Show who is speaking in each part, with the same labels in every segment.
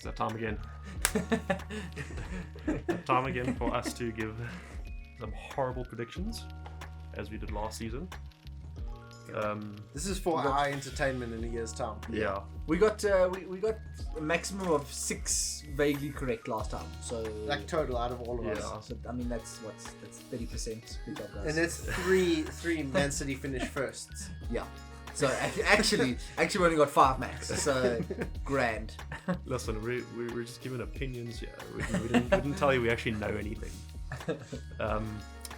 Speaker 1: that time again. Time again for us to give some horrible predictions, as we did last season.
Speaker 2: This is for our entertainment in a year's time.
Speaker 1: Yeah.
Speaker 3: We got a maximum of 6 vaguely correct last time. So
Speaker 2: Like total out of all of us.
Speaker 3: So I mean that's 30%. Good job, guys.
Speaker 2: And that's three Man City finished firsts.
Speaker 3: Yeah. So actually we only got 5 max. So grand.
Speaker 1: Listen, we're just giving opinions. Yeah, we didn't tell you we actually know anything.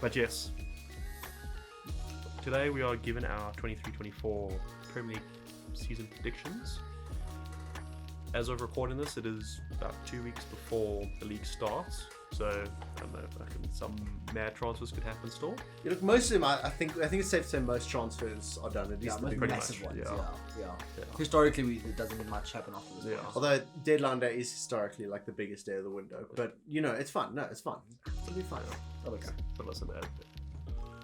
Speaker 1: But yes, today we are given our 23-24 Premier League season predictions. As of recording this, it is about 2 weeks before the league starts. So I don't know, some mad transfers could happen still.
Speaker 2: Yeah, look, most of them, I think it's safe to say most transfers are done. At least the big
Speaker 3: massive ones.
Speaker 1: Yeah.
Speaker 3: Historically, it doesn't mean much happen after this.
Speaker 1: Yeah.
Speaker 3: point.
Speaker 2: Although deadline day is historically like the biggest day of the window, but it's fun. No, it's fun. It'll be fun.
Speaker 1: Okay. But listen,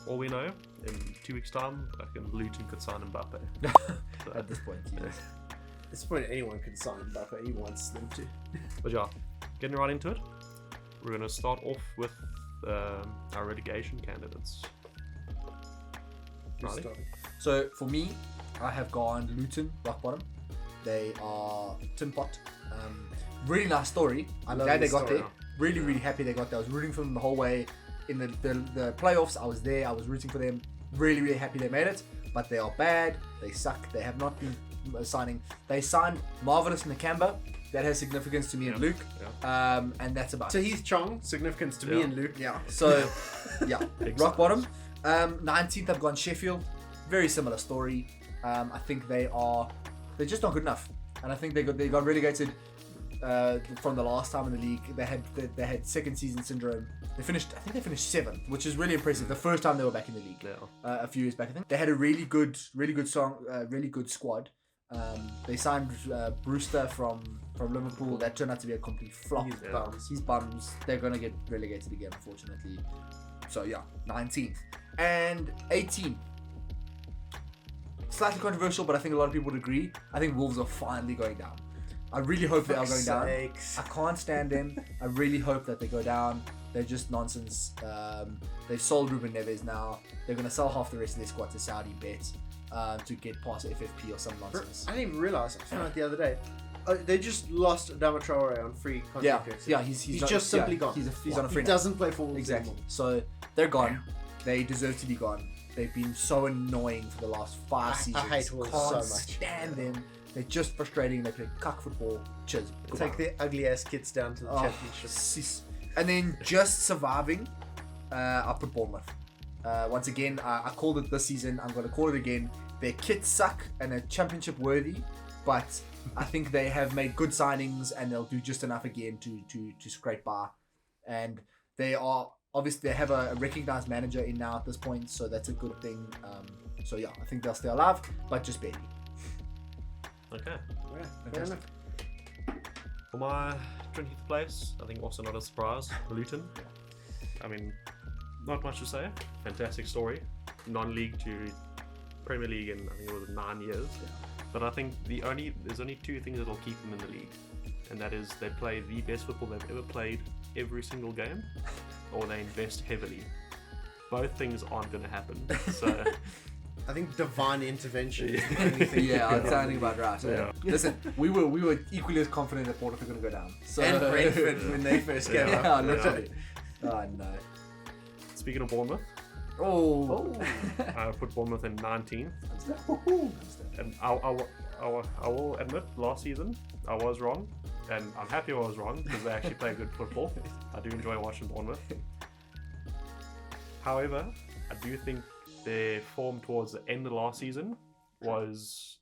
Speaker 1: all we know, in 2 weeks' time, Luton could sign Mbappe. So,
Speaker 3: At this point, yes.
Speaker 2: At this point, anyone can sign Mbappe. He wants them to.
Speaker 1: But yeah, getting right into it, we're going to start off with our relegation candidates.
Speaker 2: Who's
Speaker 1: Riley?
Speaker 2: starting?
Speaker 3: So for me, I have gone Luton, rock bottom. They are tin pot. Really nice story. I'm glad they got there. Really happy they got there. I was rooting for them the whole way. In the playoffs, I was there. I was rooting for them. Really happy they made it. But they are bad. They suck. They have not been signing. They signed Marvelous Nakamba. That has significance to me and Luke.
Speaker 1: Yeah.
Speaker 3: And that's about
Speaker 2: So
Speaker 3: it.
Speaker 2: Heath Chong, significance to me and Luke.
Speaker 3: Yeah. So, yeah. Rock bottom. 19th, I've gone Sheffield. Very similar story. I think they're just not good enough. And I think they got relegated from the last time in the league. They had second season syndrome. I think they finished 7th, which is really impressive. The first time they were back in the league. A few years back, I think. They had a really good squad. They signed Brewster from Liverpool. That turned out to be a complete flop. He's bums. They're going to get relegated again, unfortunately. So yeah, 19th. And 18th. Slightly controversial, but I think a lot of people would agree. I think Wolves are finally going down. I really hope they are going down. I can't stand them. I really hope that they go down. They're just nonsense. They've sold Ruben Neves now. They're going to sell half the rest of their squad to Saudi Bet to get past FFP or some nonsense.
Speaker 2: I didn't even realise. I found out the other day. They just lost Adama Traore on free contract.
Speaker 3: Yeah, he's
Speaker 2: just simply gone.
Speaker 3: He's on a free.
Speaker 2: He doesn't play for Wolves
Speaker 3: exactly.
Speaker 2: anymore.
Speaker 3: So they're gone. They deserve to be gone. They've been so annoying for the last 5 seasons.
Speaker 2: I hate Wolves
Speaker 3: Can't
Speaker 2: so much.
Speaker 3: stand them. They're just frustrating. They play cuck football. Cheers.
Speaker 2: Take their ugly ass kids down to the championship.
Speaker 3: And then just surviving, I put Bournemouth. Once again, I called it this season. I'm going to call it again. Their kits suck and they're championship worthy, but I think they have made good signings and they'll do just enough again to scrape by. And they are obviously, they have a recognized manager in now at this point, so that's a good thing. So yeah, I think they'll stay alive, but just barely.
Speaker 1: Okay.
Speaker 2: Yeah,
Speaker 1: For my 20th place, I think also not a surprise, Luton. I mean, not much to say. Fantastic story. Non-league to Premier League in, I think it was 9 years.
Speaker 3: Yeah.
Speaker 1: But I think there's only 2 things that will keep them in the league. And that is they play the best football they've ever played every single game, or they invest heavily. Both things aren't going to happen. So
Speaker 2: I think divine intervention is the only thing.
Speaker 3: Yeah, I'm sounding about right.
Speaker 1: Yeah.
Speaker 3: Listen, we were equally as confident that Porto were going to go down. So,
Speaker 2: And Brentford when they first came
Speaker 3: yeah,
Speaker 2: up.
Speaker 3: literally. Oh no.
Speaker 1: speaking of Bournemouth,
Speaker 3: Oh.
Speaker 1: I put Bournemouth in 19th. And I will admit, last season I was wrong, and I'm happy I was wrong because they actually play good football. I do enjoy watching Bournemouth. However, I do think their form towards the end of last season was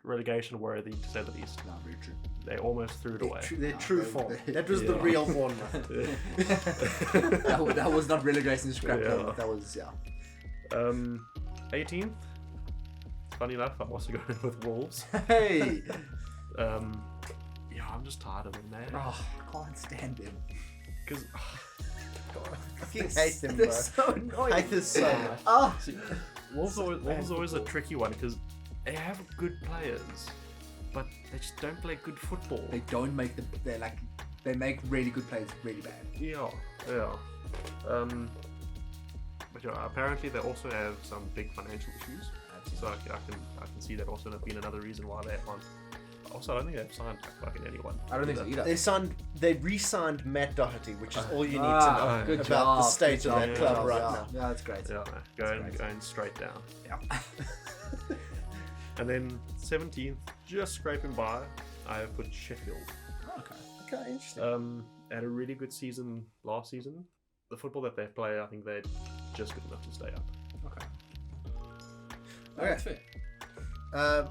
Speaker 1: relegation worthy, to say the least.
Speaker 3: No, very true.
Speaker 1: They almost threw it away.
Speaker 2: Their true form. That was the real Bournemouth.
Speaker 3: that was not relegation scrap.
Speaker 1: Yeah.
Speaker 3: That was
Speaker 1: 18th. Funny enough, I'm also going with Wolves.
Speaker 3: Hey.
Speaker 1: Yeah, I'm just tired of them, man.
Speaker 3: Oh, I can't stand them.
Speaker 1: Because
Speaker 2: I fucking hate them, bro.
Speaker 3: They're so annoying.
Speaker 2: I hate this so much.
Speaker 3: Oh.
Speaker 1: Wolves are always a tricky one because they have good players, but they just don't play good football.
Speaker 3: They don't make they make really good players really bad.
Speaker 1: Yeah. But apparently they also have some big financial issues. So I can see that also being another reason why they aren't. Also, I don't think they've signed fucking anyone.
Speaker 3: I don't think so either.
Speaker 2: They re-signed Matt Doherty, which is all you need to know
Speaker 3: good
Speaker 2: about
Speaker 3: job,
Speaker 2: the state of that
Speaker 1: job,
Speaker 2: club
Speaker 1: yeah,
Speaker 2: right
Speaker 3: yeah.
Speaker 2: now.
Speaker 3: Yeah, that's great.
Speaker 1: Yeah, going straight down.
Speaker 3: Yeah.
Speaker 1: And then 17th, just scraping by, I have put Sheffield.
Speaker 2: Okay, interesting.
Speaker 1: Had a really good season last season. The football that they play, I think they're just good enough to stay up.
Speaker 3: Okay.
Speaker 2: That's fair.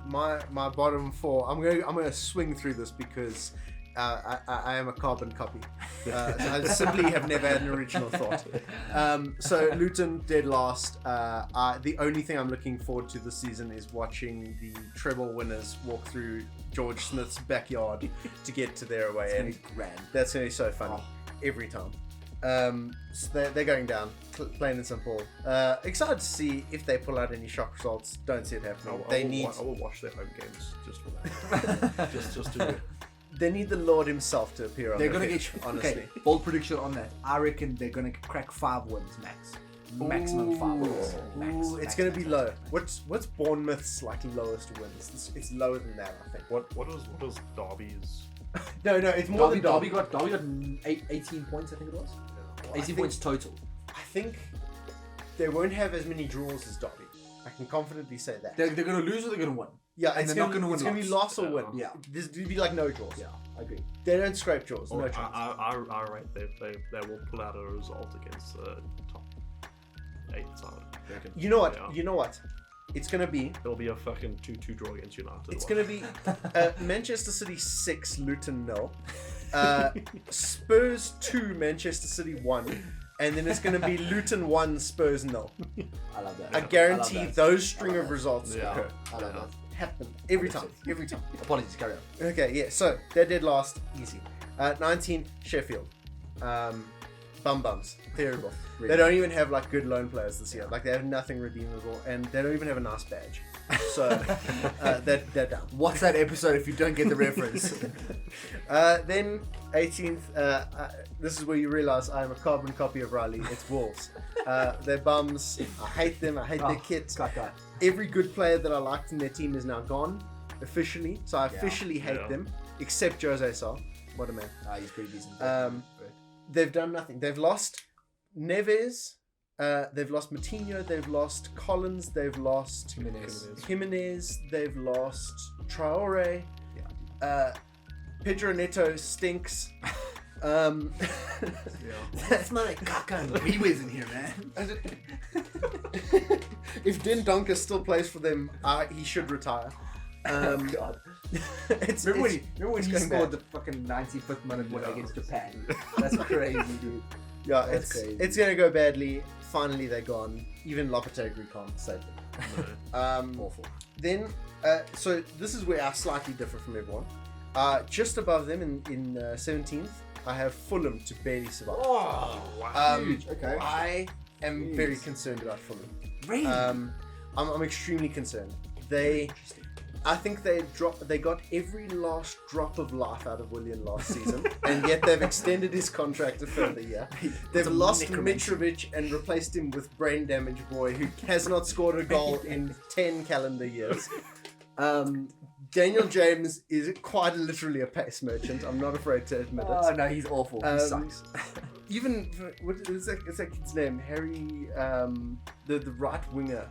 Speaker 2: My bottom four. I'm gonna swing through this because I am a carbon copy. So I simply have never had an original thought. So Luton dead last. The only thing I'm looking forward to this season is watching the treble winners walk through George Smith's backyard to get to their away end.
Speaker 3: Grand.
Speaker 2: That's gonna be so funny every time. So they're going down, plain and simple. Excited to see if they pull out any shock results. Don't see it happening.
Speaker 1: I will watch their home games just for that. just to.
Speaker 2: They need the Lord himself to appear on
Speaker 3: They're
Speaker 2: their
Speaker 3: gonna
Speaker 2: pitch,
Speaker 3: get
Speaker 2: honestly.
Speaker 3: Okay, bold prediction on that. I reckon they're gonna crack 5 wins max. Maximum 5 wins.
Speaker 2: Ooh, it's going to be low. What's Bournemouth's like lowest wins? It's lower than that, I think.
Speaker 1: What was Derby's?
Speaker 2: No, it's more than
Speaker 3: Derby got 18 points, I think it was.
Speaker 2: Well,
Speaker 3: 18 points total.
Speaker 2: I think they won't have as many draws as Derby. I can confidently say that.
Speaker 3: They're gonna lose or they're gonna win.
Speaker 2: Yeah,
Speaker 3: and
Speaker 2: it's
Speaker 3: they're not gonna win.
Speaker 2: It's going to be loss or win.
Speaker 3: Yeah.
Speaker 2: There's going to be like no draws.
Speaker 3: Yeah, I agree.
Speaker 2: They don't scrape draws.
Speaker 1: Or
Speaker 2: No chance.
Speaker 1: I rate they will pull out a result against the top 8 side.
Speaker 2: You know what?
Speaker 1: Yeah.
Speaker 2: You know what? It's going to be...
Speaker 1: It'll be a fucking 2-2 draw against United.
Speaker 2: It's going to be Manchester City 6, Luton 0. Spurs 2, Manchester City 1. And then it's going to be Luton 1, Spurs 0.
Speaker 3: I love that.
Speaker 2: I guarantee those string of results
Speaker 1: Yeah.
Speaker 2: occur.
Speaker 3: I love that.
Speaker 2: Happen every time. Every time.
Speaker 3: Apologies, carry on.
Speaker 2: Okay, yeah. So they did last, easy. 19th, Sheffield. Bums. Terrible.
Speaker 3: Really?
Speaker 2: They don't even have like good loan players this year. Like they have nothing redeemable, and they don't even have a nice badge. So they're down.
Speaker 3: What's that episode if you don't get the reference?
Speaker 2: Then 18th. This is where you realise I am a carbon copy of Riley. It's Wolves. They're bums. I hate them. I hate their kit.
Speaker 3: Got that.
Speaker 2: Every good player that I liked in their team is now gone, officially. So I officially hate them, except Jose Sa. What a man.
Speaker 3: He's pretty decent.
Speaker 2: They've done nothing. They've lost Neves. They've lost Moutinho. They've lost Collins. They've lost Jimenez. They've lost Traore. Pedro Neto stinks.
Speaker 3: That's my caca and wee-wees in here, man.
Speaker 2: If Den Donker still plays for them, he should retire.
Speaker 3: God. Remember when he scored the fucking 95th minute winner against Japan? That's crazy, dude.
Speaker 2: Yeah,
Speaker 3: That's crazy.
Speaker 2: It's gonna go badly. Finally, they're gone. Even Lopetegui can't save them.
Speaker 3: Awful.
Speaker 2: Then, so this is where I slightly differ from everyone. Just above them in 17th, I have Fulham to barely survive.
Speaker 3: Oh, wow. Huge. Okay.
Speaker 2: I am very concerned about Fulham.
Speaker 3: Really?
Speaker 2: I'm extremely concerned. I think they got every last drop of life out of Willian last season, and yet they've extended his contract a further year. They've lost Mitrovic and replaced him with brain damage boy who has not scored a goal in 10 calendar years. Daniel James is quite literally a pace merchant. I'm not afraid to admit it.
Speaker 3: Oh no, he's awful. He sucks.
Speaker 2: Even what is that kid's name? Harry, the right winger.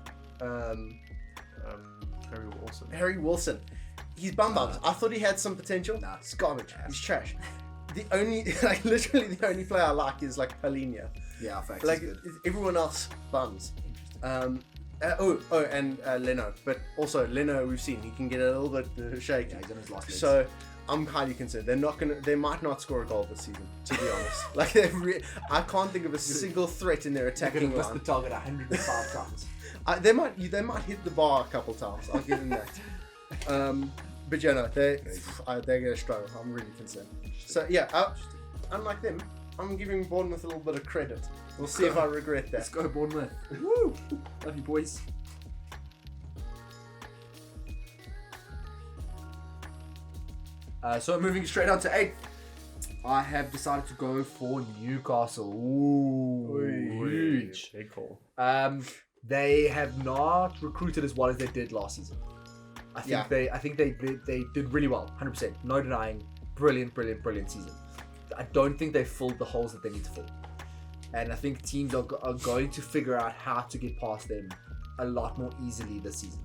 Speaker 2: Harry Wilson. He's bums. I thought he had some potential. Nah, it's garbage. He's trash. The only, literally the only player I like is like Paulinho.
Speaker 3: Yeah, facts.
Speaker 2: Like everyone else, bums. And Leno, but also Leno, we've seen he can get a little bit shaky.
Speaker 3: Yeah, he's on his last legs.
Speaker 2: So I'm highly concerned. They might not score a goal this season, to be honest. Like I can't think of a single threat in their attacking
Speaker 3: missed
Speaker 2: line.
Speaker 3: the target 105 times.
Speaker 2: They might hit the bar a couple times. I'll give them that. But yeah, no, they're gonna struggle. I'm really concerned. So yeah, unlike them, I'm giving Bournemouth a little bit of credit. We'll see if I regret that.
Speaker 3: Let's go Bournemouth. Woo! Love you, boys. So moving straight on to 8th, I have decided to go for Newcastle. Ooh, huge.
Speaker 1: Big call.
Speaker 3: They have not recruited as well as they did last season. I think they did really well, 100%. No denying, brilliant season. I don't think they filled the holes that they need to fill, and I think teams are going to figure out how to get past them a lot more easily this season.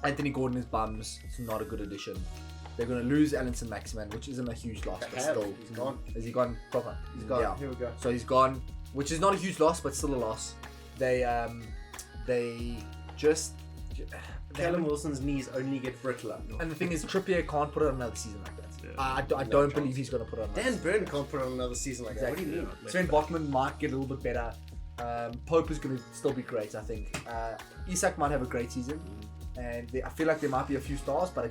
Speaker 3: Anthony Gordon is bums. It's not a good addition. They're going to lose Alinson Maximan, which isn't a huge loss, but still.
Speaker 2: He's gone.
Speaker 3: Has he gone proper?
Speaker 2: He's gone.
Speaker 3: Yeah.
Speaker 2: Here we go.
Speaker 3: So he's gone, which is not a huge loss, but still a loss. They just...
Speaker 2: Callum Wilson's knees only get brittler.
Speaker 3: And the thing is, Trippier can't put on another season like that.
Speaker 1: Yeah.
Speaker 3: I don't believe he's going to put on another
Speaker 2: Dan Burn can't put on another season like that. What do you mean?
Speaker 3: Sven Botman might get a little bit better. Pope is going to still be great, I think. Isak might have a great season. And I feel like there might be a few stars, but I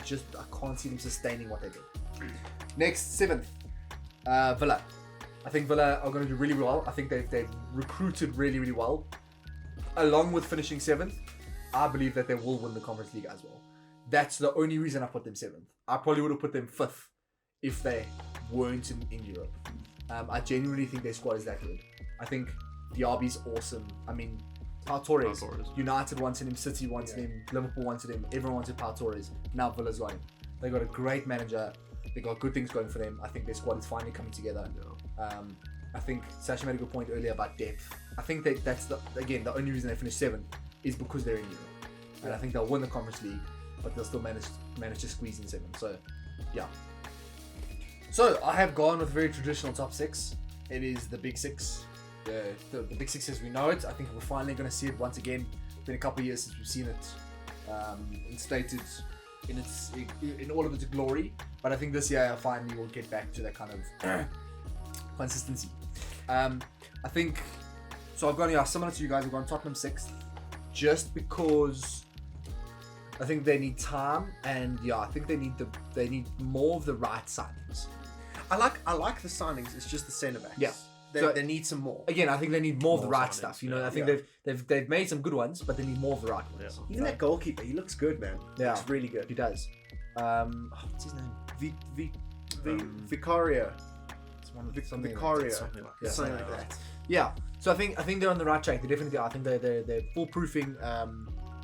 Speaker 3: can't see them sustaining what they did. Next, 7th, Villa. I think Villa are going to do really well. I think they've recruited really, really well. Along with finishing 7th, I believe that they will win the Conference League as well. That's the only reason I put them 7th. I probably would have put them 5th if they weren't in Europe. I genuinely think their squad is that good. I think Diaby's awesome. I mean, Pau Torres. United wanted him, City wanted him, Liverpool wanted him, everyone wanted Pau Torres. Now Villa's got him. They got a great manager. They got good things going for them. I think their squad is finally coming together. I think Sasha made a good point earlier about depth. I think that's the only reason they finished 7th is because they're in Europe. And I think they'll win the Conference League, but they'll still manage to squeeze in 7th. So, yeah. So, I have gone with a very traditional top 6. It is the Big 6. The Big 6 as we know it. I think we're finally going to see it once again. It's been a couple of years since we've seen it instated in all of its glory. But I think this year finally we'll get back to that kind of consistency. I think so. I've gone similar to you guys. I've gone Tottenham 6th, just because I think they need time, and I think they need more of the right signings.
Speaker 2: I like the signings. It's just the centre backs.
Speaker 3: Yeah.
Speaker 2: They need some more.
Speaker 3: Again, I think they need more of the right
Speaker 1: signings,
Speaker 3: stuff. I think they've made some good ones, but they need more of the right ones.
Speaker 2: Even that goalkeeper, he looks good, man.
Speaker 3: Yeah,
Speaker 2: looks really good.
Speaker 3: He does. What's his name?
Speaker 2: Vicario.
Speaker 3: It's one of something
Speaker 2: Vicario.
Speaker 3: Something like
Speaker 2: that. Something like that.
Speaker 3: Yeah. So I think they're on the right track. They definitely are. I think they're foolproofing.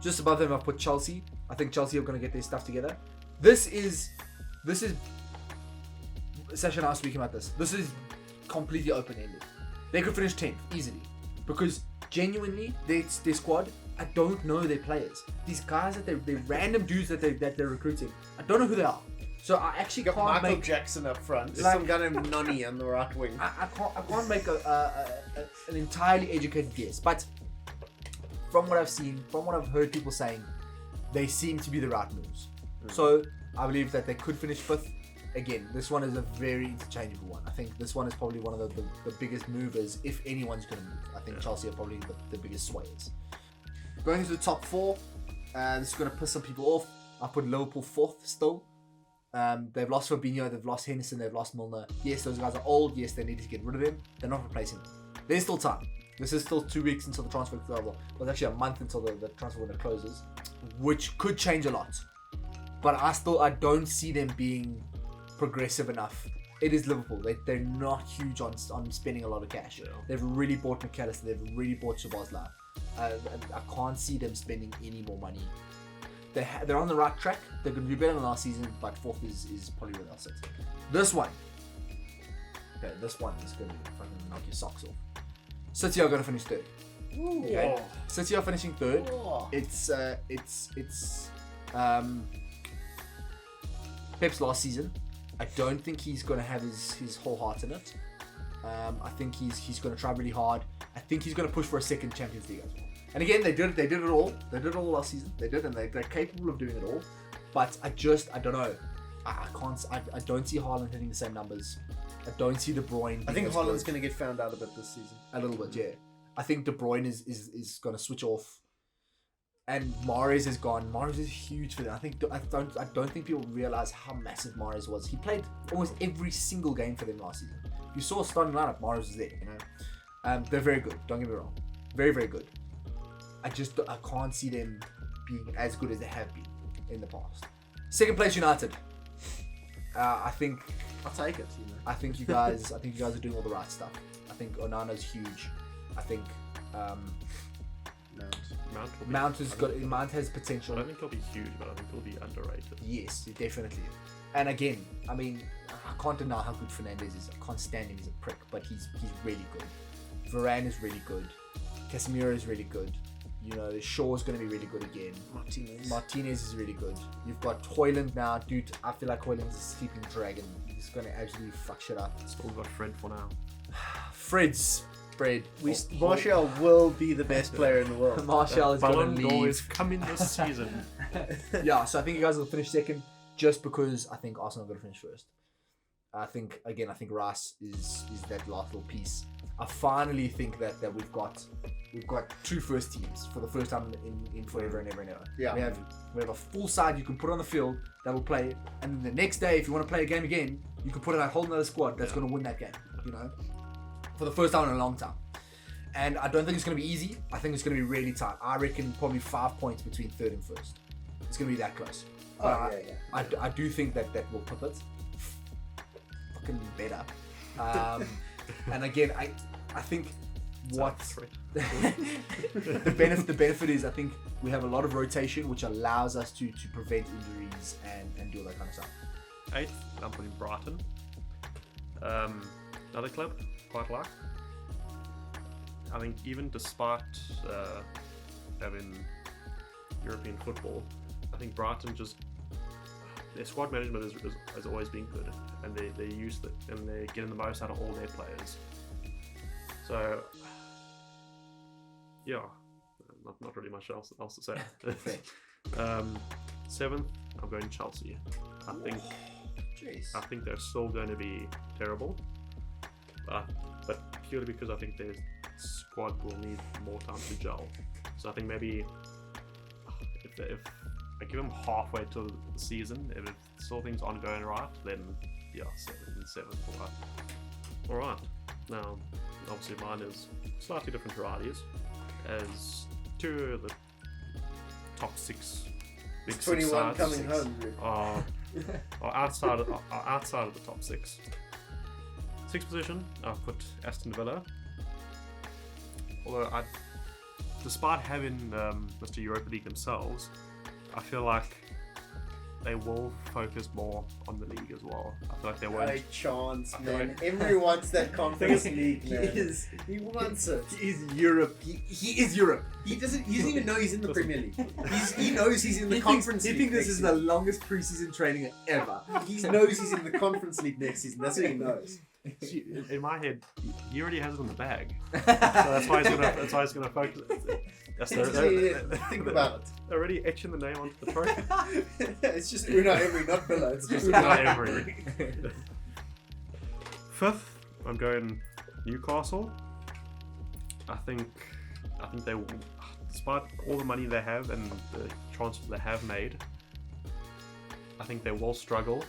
Speaker 3: Just above them, I've put Chelsea. I think Chelsea are going to get their stuff together. This is. Sasha and I were speaking about this. This is completely open-ended. They could finish 10th easily, because genuinely their squad, I don't know their players. These guys that they're random dudes that they're recruiting, I don't know who they are. So I actually
Speaker 2: got
Speaker 3: can't
Speaker 2: Michael
Speaker 3: make
Speaker 2: Jackson up front. There's some guy named Nonny on the right wing.
Speaker 3: I can't make an entirely educated guess, but from what I've seen, from what I've heard people saying, they seem to be the right moves. So I believe that they could finish 5th. Again, this one is a very interchangeable one. I think this one is probably one of the biggest movers, if anyone's going to move. I think Chelsea are probably the biggest swayers. Going into the top 4, this is going to piss some people off. I put Liverpool 4th still. They've lost Fabinho, they've lost Henderson, they've lost Milner. Yes, those guys are old. Yes, they need to get rid of them. They're not replacing them. There's still time. This is still 2 weeks until the transfer. Well, it's actually a month until the transfer window closes, which could change a lot. But I don't see them being progressive enough. It is Liverpool. They're not huge on spending a lot of cash. Yeah. They've really bought McAllister. They've really bought Szoboszlai. I can't see them spending any more money. They're on the right track. They're going to do better than last season, but 4th is probably where they'll sit. This one is going to fucking knock your socks off. City are going to finish 3rd. Okay. City are finishing 3rd. It's Pep's last season. I don't think he's going to have his whole heart in it. I think he's going to try really hard. I think he's going to push for a 2nd Champions League as well. And again, they did it all. They did it all last season. They did, and they're capable of doing it all. But I don't know. I don't see Haaland hitting the same numbers. I don't see De Bruyne.
Speaker 2: I think Haaland's going to get found out a bit this season.
Speaker 3: A little bit, yeah. I think De Bruyne is going to switch off. And Mahrez is gone. Mahrez is huge for them. I don't think people realize how massive Mahrez was. He played almost every single game for them last season. If you saw a starting lineup, Mahrez was there. They're very good. Don't get me wrong. Very, very good. I can't see them being as good as they have been in the past. 2nd place, United. I think
Speaker 2: I'll take it. You know.
Speaker 3: I think you guys are doing all the right stuff. I think Onana's huge. I think Mount has potential.
Speaker 1: I don't think he'll be huge, but I think he'll be underrated.
Speaker 3: Yes, definitely. And again, I mean, I can't deny how good Fernandes is. I can't stand him. He's a prick, but he's really good. Varane is really good. Casemiro is really good. You know, Shaw's going to be really good again. Martinez is really good. You've got Højlund now. Dude, I feel like Højlund's a sleeping dragon. He's going to absolutely fuck shit up.
Speaker 1: Still got Fred for now.
Speaker 3: Fred.
Speaker 2: Martial will be the best player in the world.
Speaker 3: Martial is going to leave.
Speaker 1: is coming this season.
Speaker 3: Yeah, so I think you guys will finish second just because I think Arsenal are going to finish first. I think Rice is that last little piece. I finally think that we've got two first teams for the first time in forever and ever and ever.
Speaker 2: Yeah.
Speaker 3: We have a full side you can put on the field that will play, and then the next day if you want to play a game again, you can put in a whole nother squad that's going to win that game. You know, for the first time in a long time. And I don't think it's going to be easy. I think it's going to be really tight. I reckon probably 5 points between third and first. It's going to be that close. I do think that will put it fucking better. And again, I think what the benefit is, I think we have a lot of rotation, which allows us to prevent injuries and do all that kind of stuff.
Speaker 1: 8th, I'm putting Brighton. Another club, quite like. I think even despite having European football, I think Brighton their squad management has always been good, and they use it and they're getting the most out of all their players. So yeah, not really much else to say. 7th, I'm going Chelsea. I think they're still going to be terrible, but purely because I think their squad will need more time to gel. So I think maybe if I give them halfway to the season, if still things aren't going right, then yeah, 7th. All right. Now, obviously mine is slightly different varieties, as 2 of the top 6 big 6
Speaker 2: 21
Speaker 1: sides
Speaker 2: coming home.
Speaker 1: are outside of the top 6. 6th position, I've put Aston Villa. Although despite having Mr. Europa League themselves, I feel like they will focus more on the league as well. I feel like they won't.
Speaker 2: No chance, man. Everyone wants that Conference League, man. He wants it.
Speaker 3: He is Europe. He is Europe.
Speaker 2: He doesn't even know he's in the Premier League. He knows he's in the Conference League.
Speaker 3: He thinks this is the longest preseason training ever.
Speaker 2: He knows he's in the Conference League next season. That's what he knows.
Speaker 1: In my head, he already has it in the bag. So that's why he's gonna focus.
Speaker 2: Think about it.
Speaker 1: They're already etching the name onto the trophy.
Speaker 2: It's just Unai Emery, not Villa. It's just
Speaker 1: Unai Emery. 5th, I'm going Newcastle. I think they will, despite all the money they have and the transfers they have made, I think they will struggle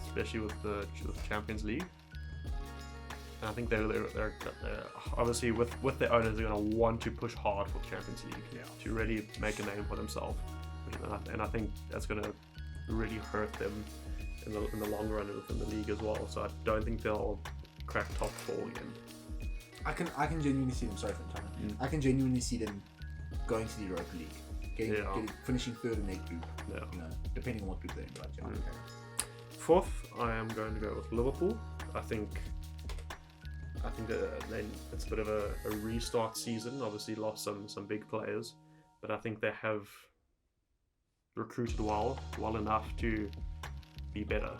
Speaker 1: especially with the Champions League. And I think they're obviously with their owners, they're going to want to push hard for the Champions League to really make a name for themselves. And I think that's going to really hurt them in the long run within the league as well. So I don't think they'll crack top 4 again.
Speaker 3: I can genuinely see them. Sorry for the time. I can genuinely see them going to the Europa League, finishing 3rd in their group.
Speaker 1: Yeah.
Speaker 3: You know, depending on what group they're in. Right?
Speaker 1: Okay. 4th, I am going to go with Liverpool. I think that it's a bit of a restart season. Obviously lost some big players, but I think they have recruited well enough to be better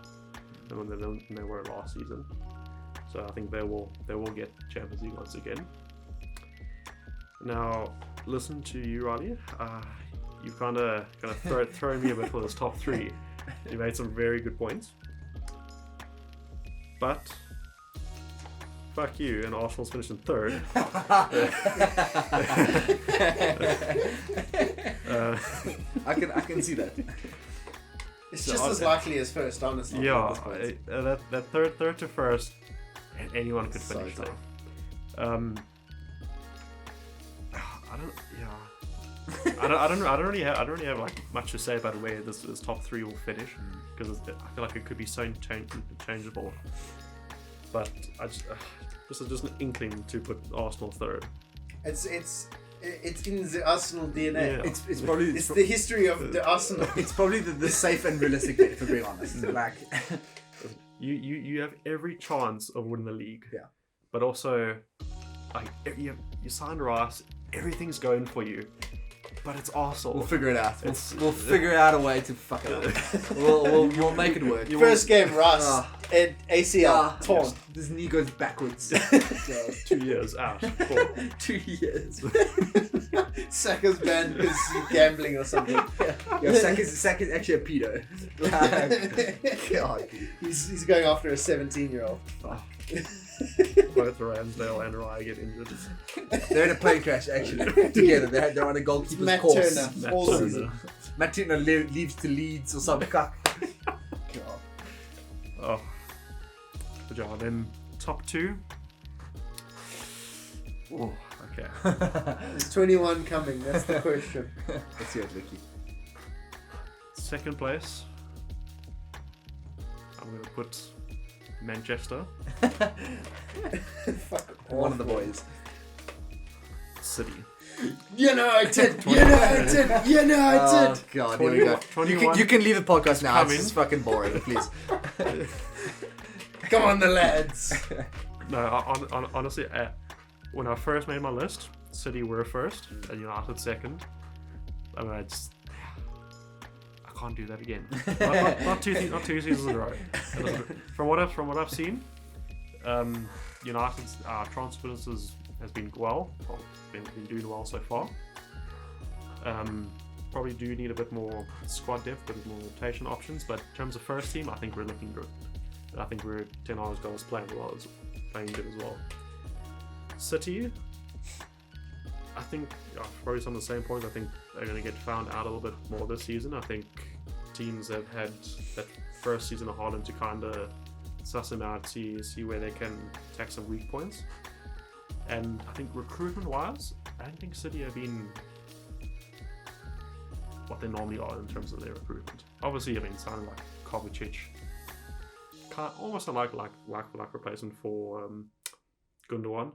Speaker 1: than they were last season. So I think they will get Champions League once again. Now, listen to you, Riley. You've kind of thrown me a bit for this top 3. You made some very good points, but fuck you, and Arsenal's finishing 3rd.
Speaker 3: I can see that.
Speaker 2: It's just as likely as first, honestly.
Speaker 1: Yeah, that third to first, anyone could finish there. I don't. Yeah. I don't really have like much to say about where this top three will finish because I feel like it could be so interchangeable. But I just an inkling to put Arsenal third.
Speaker 2: It's in the Arsenal DNA.
Speaker 1: Yeah.
Speaker 3: It's probably
Speaker 2: It's the history of the Arsenal.
Speaker 3: it's probably the safe and realistic bet, if we're being honest. Like,
Speaker 1: You have every chance of winning the league.
Speaker 3: Yeah.
Speaker 1: But also, like you signed Rice, everything's going for you. But it's Arsenal.
Speaker 3: we'll figure it out. We'll
Speaker 1: It's-
Speaker 3: figure out a way to fuck it up. We'll make it work.
Speaker 2: First game, Rice and ACL torn.
Speaker 3: Yes, this knee goes backwards.
Speaker 1: 2 years out. 4.
Speaker 3: 2 years.
Speaker 2: Saka's banned because he's gambling or something.
Speaker 3: Yeah, Saka's actually a pedo. God.
Speaker 2: He's going after a 17-year-old.
Speaker 1: Both Ramsdale and Raya get injured.
Speaker 3: They're in a plane crash, actually, together. They're on a goalkeeper's
Speaker 2: Matt
Speaker 3: course.
Speaker 2: Turner.
Speaker 1: Matt
Speaker 2: All
Speaker 1: Turner.
Speaker 2: season.
Speaker 3: Matt Turner leaves to Leeds or some cock. God.
Speaker 1: Oh, good job. Then top 2. Oh, okay.
Speaker 2: Is 21 coming? That's the question.
Speaker 3: Let's see it, Vicky.
Speaker 1: Second place. I'm gonna put Manchester
Speaker 2: Fuck
Speaker 3: One of the boys.
Speaker 1: City.
Speaker 2: United!
Speaker 1: Oh,
Speaker 3: God, here we go.
Speaker 1: 21
Speaker 3: You can leave the podcast now.
Speaker 1: coming.
Speaker 3: It's just fucking boring, please.
Speaker 2: Come on, the lads.
Speaker 1: No, honestly, when I first made my list, City were first and United second. I mean, I can't do that again. Not two seasons in a row. From what I've seen, United's transfers has been been doing well so far. Probably do need a bit more squad depth, a bit more rotation options, but in terms of first team, I think we're looking good. I think we're 10 hours goals playing good as well. City, I think probably some of the same points. I think they're going to get found out a little bit more this season. I think teams have had that first season of Haaland to kind of suss them out, see where they can attack some weak points. And I think recruitment-wise, I don't think City have been what they normally are in terms of their recruitment. Obviously, I mean, sounding like Kovacic, almost like replacement for Gundogan.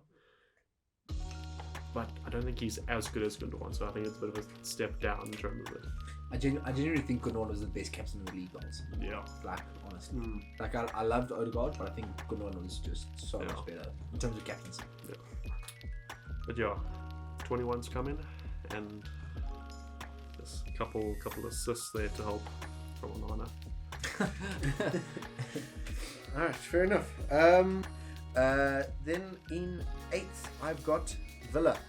Speaker 1: But I don't think he's as good as Gundogan, so I think it's a bit of a step down in terms of it.
Speaker 3: I genuinely think Gundogan was the best captain in the league, guys.
Speaker 1: Yeah.
Speaker 3: Like, honestly. Like, I loved Odegaard, but I think Gundogan was just so
Speaker 1: Yeah.
Speaker 3: much better in terms of captaincy.
Speaker 1: Yeah. But yeah, 21's coming, and there's a couple assists there to help from Onana.
Speaker 2: Alright, fair enough. Then in 8th, I've got Villa.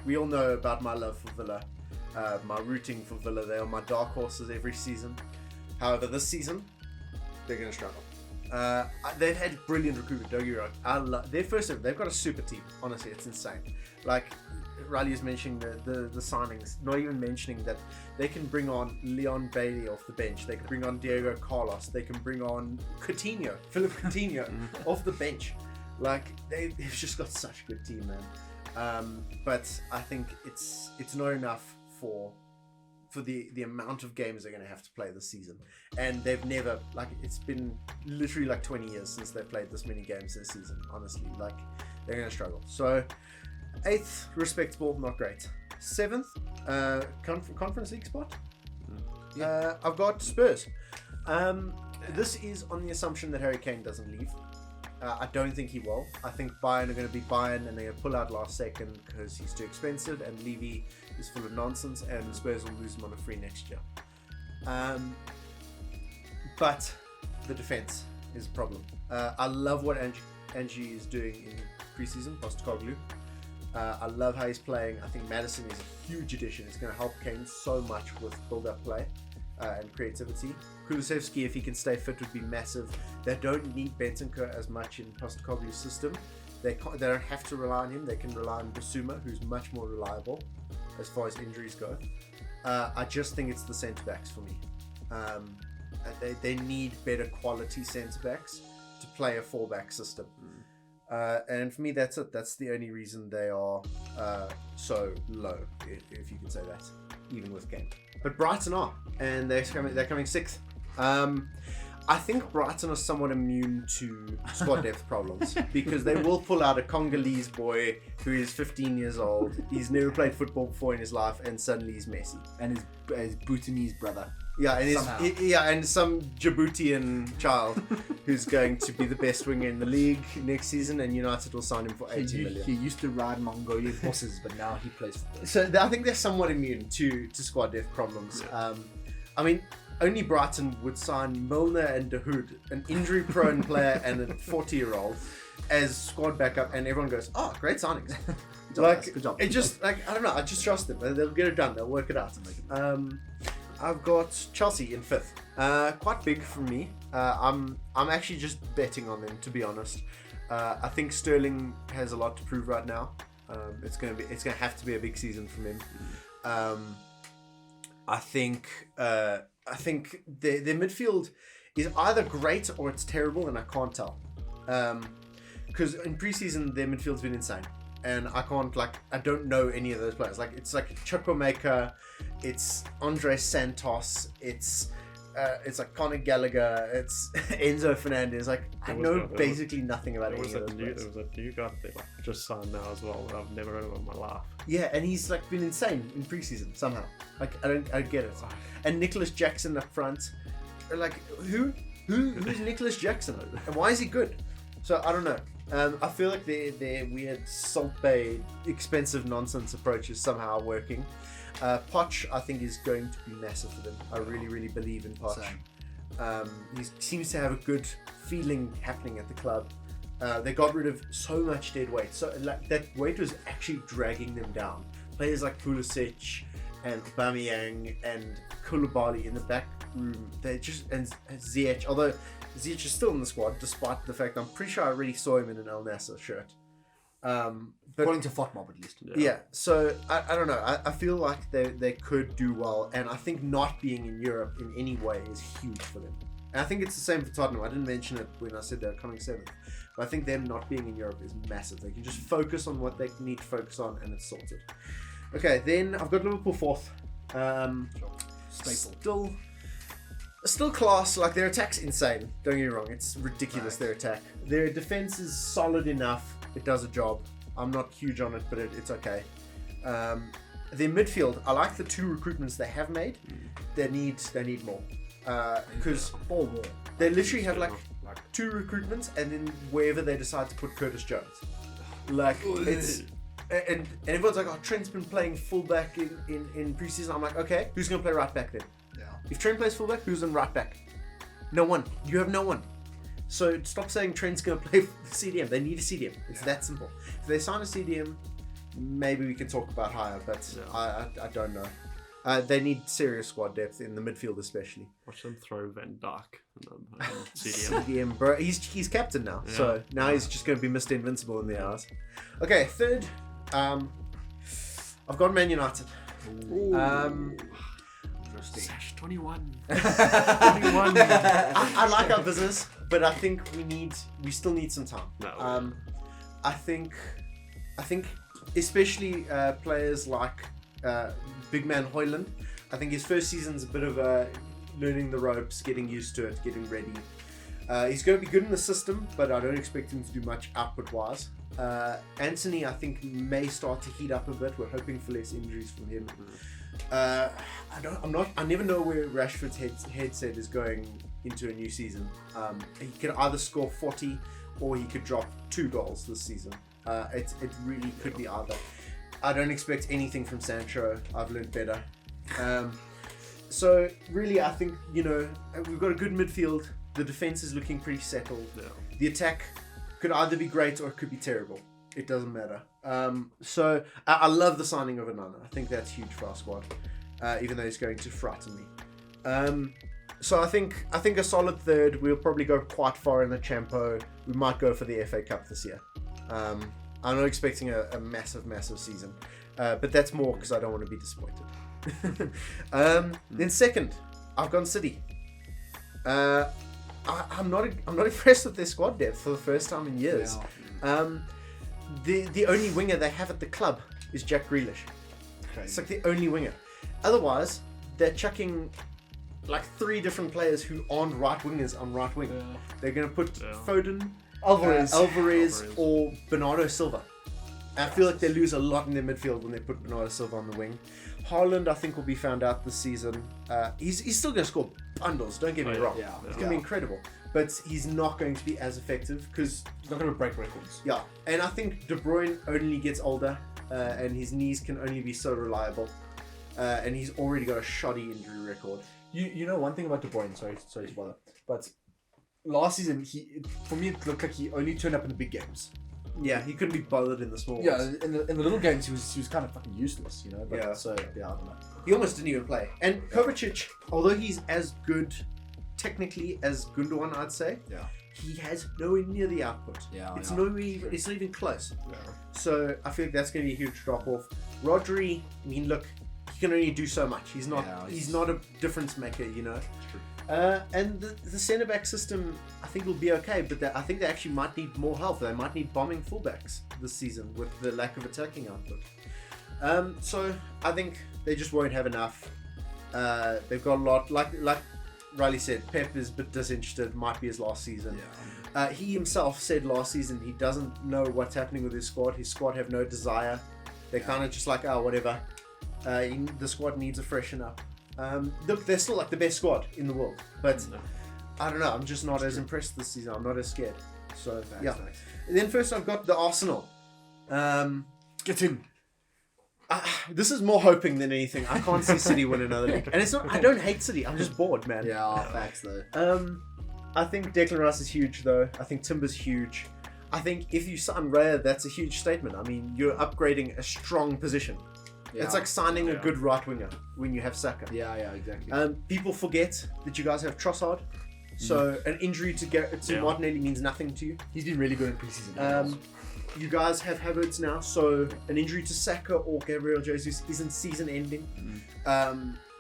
Speaker 2: We all know about my love for Villa, my rooting for Villa. They are my dark horses every season. However, this season, they're going to struggle. They've had brilliant recruitment, don't get me wrong. They've got a super team. Honestly, it's insane. Like Riley is mentioning the signings, not even mentioning that they can bring on Leon Bailey off the bench. They can bring on Diego Carlos. They can bring on Philip Coutinho off the bench. Like they've just got such a good team, man. But I think it's not enough for the amount of games they're going to have to play this season. And they've never, like, it's been literally like 20 years since they've played this many games this season, honestly. Like, they're going to struggle. So, 8th, respectable, not great. 7th, Conference League spot. I've got Spurs. This is on the assumption that Harry Kane doesn't leave. I don't think he will. I think Bayern are going to be Bayern and they're going to pull out last second because he's too expensive and Levy is full of nonsense and Spurs will lose him on a free next year. But the defense is a problem. I love what Angie is doing in preseason, Postecoglou. I love how he's playing. I think Maddison is a huge addition. It's going to help Kane so much with build-up play and creativity. Kulusevski, if he can stay fit, would be massive. They don't need Bentancur as much in Postecoglou's system. They don't have to rely on him. They can rely on Bissouma, who's much more reliable as far as injuries go. I just think it's the centre-backs for me. They need better quality centre-backs to play a 4-back system. And for me, that's it. That's the only reason they are so low, if you could say that, even with Kane. But Brighton are, and they're coming sixth. I think Brighton are somewhat immune to squad depth problems because they will pull out a Congolese boy who is 15 years old. He's never played football before in his life, and suddenly he's Messi.
Speaker 3: And his Bhutanese brother.
Speaker 2: Yeah, and some Djiboutian child who's going to be the best winger in the league next season, and United will sign him for 80 million.
Speaker 3: He used to ride Mongolian horses, but now he plays football.
Speaker 2: So I think they're somewhat immune to squad depth problems.
Speaker 1: Yeah.
Speaker 2: I mean, only Brighton would sign Milner and De Hood, an injury-prone player and a 40-year-old, as squad backup, and everyone goes, "Oh, great signings!"
Speaker 3: Good job.
Speaker 2: It just I don't know. I just trust them. They'll get it done. They'll work it out. I've got Chelsea in fifth. Quite big for me. I'm actually just betting on them, to be honest. I think Sterling has a lot to prove right now. It's gonna have to be a big season from him. I think their midfield is either great or it's terrible, and I can't tell. Because in preseason their midfield's been insane, and I don't know any of those players. It's like Chukwuemeka, it's Andre Santos, it's like Conor Gallagher, it's Enzo Fernandez. I know basically nothing about any of those players.
Speaker 1: There was a new guy that they just signed now as well that I've never heard of in my life.
Speaker 2: Yeah, and he's been insane in preseason somehow. I don't get it. And Nicholas Jackson up front, who's Nicholas Jackson, and why is he good? So I don't know. I feel like their weird Salt Bay expensive nonsense approach is somehow working. Poch, I think, is going to be massive for them. I really, really believe in Poch. He seems to have a good feeling happening at the club. They got rid of so much dead weight. So that weight was actually dragging them down. Players like Pulisic and Aubameyang and Koulibaly in the back room. They just and Ziyech, although Ziyech is still in the squad, despite the fact I'm pretty sure I already saw him in an El Nasser shirt. But
Speaker 3: according to FOTMob at least.
Speaker 2: Yeah, so I don't know. I feel like they could do well, and I think not being in Europe in any way is huge for them. And I think it's the same for Tottenham. I didn't mention it when I said they're coming seventh, but I think them not being in Europe is massive. They can just focus on what they need to focus on, and it's sorted. Okay, then I've got Liverpool fourth.
Speaker 3: Staple.
Speaker 2: Still class. Their attack's insane. Don't get me wrong. It's ridiculous, their attack. Their defense is solid enough. It does a job. I'm not huge on it, but it's okay. Their midfield, I like the two recruitments they have made. They need more. Because they literally have two recruitments, and then wherever they decide to put Curtis Jones. It's... And everyone's like, "Oh, Trent's been playing fullback in preseason." I'm like, okay, who's going to play right back then?
Speaker 3: Yeah.
Speaker 2: If Trent plays fullback, who's in right back? No one. You have no one. So stop saying Trent's going to play CDM. They need a CDM. It's that simple. If they sign a CDM, maybe we can talk about higher, but I don't know. They need serious squad depth in the midfield, especially.
Speaker 1: Watch them throw Van Dijk and CDM.
Speaker 2: CDM, bro. He's captain now, so now he's just going to be Mr. Invincible in the hours. Okay, third. I've got Man United.
Speaker 1: Sash 21.
Speaker 2: 21. I like our business, but I think we still need some time.
Speaker 1: No.
Speaker 2: I think especially players like big man Højlund. I think his first season's a bit of learning the ropes, getting used to it, getting ready. He's going to be good in the system, but I don't expect him to do much output-wise. Anthony, I think, may start to heat up a bit. We're hoping for less injuries from him. I never know where Rashford's headset is going into a new season. He could either score 40 or he could drop 2 goals this season. It really could be either. I don't expect anything from Sancho. I've learned better. So really, I think, we've got a good midfield. The defense is looking pretty settled.
Speaker 1: Yeah.
Speaker 2: The attack could either be great or it could be terrible. It doesn't matter. So I love the signing of Onana. I think that's huge for our squad, even though he's going to frighten me. So I think a solid third. We'll probably go quite far in the Champo. We might go for the FA Cup this year. I'm not expecting a massive season, but that's more because I don't want to be disappointed. Then second, I've gone City. I'm not impressed with their squad depth for the first time in years. The only winger they have at the club is Jack Grealish. It's like the only winger. Otherwise, they're chucking like 3 different players who aren't right wingers on right wing. They're going to put Foden, Alvarez, or Bernardo Silva. I feel like they lose a lot in their midfield when they put Bernardo Silva on the wing. Haaland, I think, will be found out this season. He's still going to score bundles, don't get me wrong.
Speaker 3: Yeah.
Speaker 2: It's going to be incredible. But he's not going to be as effective because...
Speaker 3: He's not going to break records.
Speaker 2: Yeah. And I think De Bruyne only gets older and his knees can only be so reliable. And he's already got a shoddy injury record.
Speaker 3: You know one thing about De Bruyne, sorry to bother, but last season, for me, it looked like he only turned up in the big games.
Speaker 2: Yeah, he couldn't be bothered in the small
Speaker 3: Yeah,
Speaker 2: ones.
Speaker 3: in the little games, he was kind of fucking useless, you know. But,
Speaker 2: Yeah.
Speaker 3: So yeah, I don't know.
Speaker 2: He almost didn't even play. And Kovacic, although he's as good technically as Gundogan, I'd say,
Speaker 3: Yeah.
Speaker 2: he has nowhere near the output.
Speaker 3: Yeah,
Speaker 2: It's
Speaker 3: yeah.
Speaker 2: it's not even close.
Speaker 1: Yeah.
Speaker 2: So I feel like that's going to be a huge drop off. Rodri, I mean, look, he can only do so much. He's not he's not a difference maker, you know. And the centre back system, I think will be okay, but I think they actually might need more help. They might need bombing fullbacks this season with the lack of attacking output. So I think they just won't have enough. They've got a lot, like Riley said, Pep is a bit disinterested. Might be his last season.
Speaker 3: Yeah.
Speaker 2: He himself said last season he doesn't know what's happening with his squad. His squad have no desire. They're kind of just like, oh, whatever. The squad needs a freshen up. Look, they're still like the best squad in the world, but I don't know. I'm just not as impressed this season. I'm not as scared. So yeah. And then first I've got the Arsenal.
Speaker 3: Get in.
Speaker 2: This is more hoping than anything. I can't see City win another league, and it's not. I don't hate City. I'm just bored, man.
Speaker 3: Yeah, facts though.
Speaker 2: I think Declan Rice is huge, though. I think Timber's huge. I think if you sign Raya, that's a huge statement. I mean, you're upgrading a strong position.
Speaker 3: Yeah.
Speaker 2: It's like signing a good right winger when you have Saka.
Speaker 3: Yeah, exactly.
Speaker 2: People forget that you guys have Trossard. So an injury to Martinelli means nothing to you.
Speaker 3: He's been really good in preseason.
Speaker 2: You guys have Havertz now, so an injury to Saka or Gabriel Jesus isn't season ending.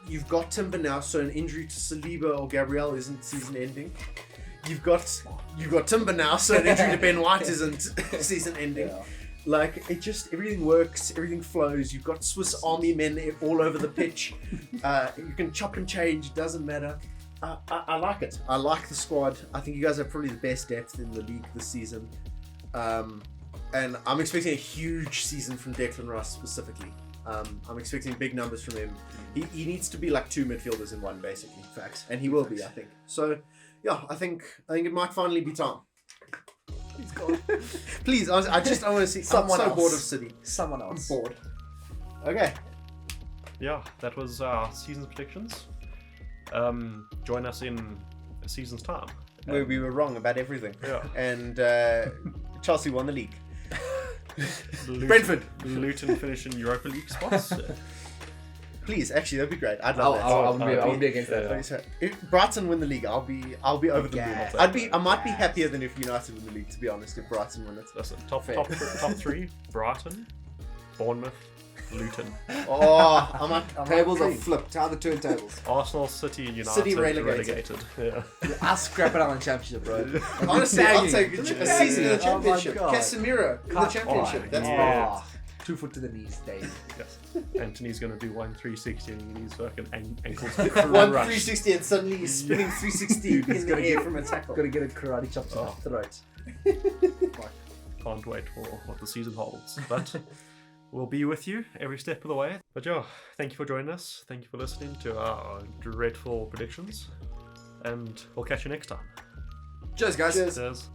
Speaker 2: You've got Timber now, so an injury to Saliba or Gabriel isn't season ending. You've got Timber now, so an injury to Ben White isn't season ending.
Speaker 3: Yeah.
Speaker 2: Like, it just, everything works, everything flows. You've got Swiss Army men all over the pitch. You can chop and change, it doesn't matter. I like it. I like the squad. I think you guys have probably the best depth in the league this season. And I'm expecting a huge season from Declan Rice specifically. I'm expecting big numbers from him. He needs to be like 2 midfielders in one, basically.
Speaker 3: Facts.
Speaker 2: And he will be, I think. So, yeah, I think it might finally be time.
Speaker 3: He's gone.
Speaker 2: Please, I want to see.
Speaker 3: Someone
Speaker 2: I'm so
Speaker 3: else.
Speaker 2: bored of City.
Speaker 3: Someone
Speaker 2: I'm
Speaker 3: else.
Speaker 2: bored. Okay.
Speaker 1: Yeah, that was our season predictions. Join us in a season's time.
Speaker 2: Where we were wrong about everything.
Speaker 1: Yeah.
Speaker 2: And Chelsea won the league.
Speaker 3: Brentford.
Speaker 1: Luton finish in Europa League spots.
Speaker 2: Please, actually, that'd be great. I'd love that.
Speaker 3: I wouldn't be against that.
Speaker 2: So if Brighton win the league, I'll be over the moon.
Speaker 3: Yeah.
Speaker 2: I might be happier than if United win the league, to be honest. If Brighton win it.
Speaker 1: That's it. Top 3: Brighton, Bournemouth, Luton.
Speaker 2: Oh, I might
Speaker 3: Tables are
Speaker 2: dream.
Speaker 3: flipped. How are the turntables?
Speaker 1: Arsenal, City, United
Speaker 2: City relegated.
Speaker 1: Yeah.
Speaker 3: I'll scrap it out in the championship, bro.
Speaker 2: Honestly, I'll take a
Speaker 3: Look at
Speaker 2: season in the
Speaker 3: that. Oh my
Speaker 2: championship.
Speaker 3: God.
Speaker 2: Casemiro in the
Speaker 3: Cut
Speaker 2: championship.
Speaker 1: on.
Speaker 2: That's
Speaker 1: Yeah.
Speaker 2: brilliant.
Speaker 3: 2 foot to the knees, Dave.
Speaker 1: Yes. Anthony's gonna do 1-360 and he's fucking ankles.
Speaker 2: 360 and suddenly he's spinning 360
Speaker 3: He's
Speaker 2: in the
Speaker 3: gonna
Speaker 2: air
Speaker 3: get-
Speaker 2: from a tackle.
Speaker 3: Gotta get a karate chop to the throat.
Speaker 1: Can't wait for what the season holds. But we'll be with you every step of the way. But yeah, thank you for joining us. Thank you for listening to our dreadful predictions. And we'll catch you next time.
Speaker 3: Cheers, guys.
Speaker 2: Cheers.
Speaker 1: Cheers.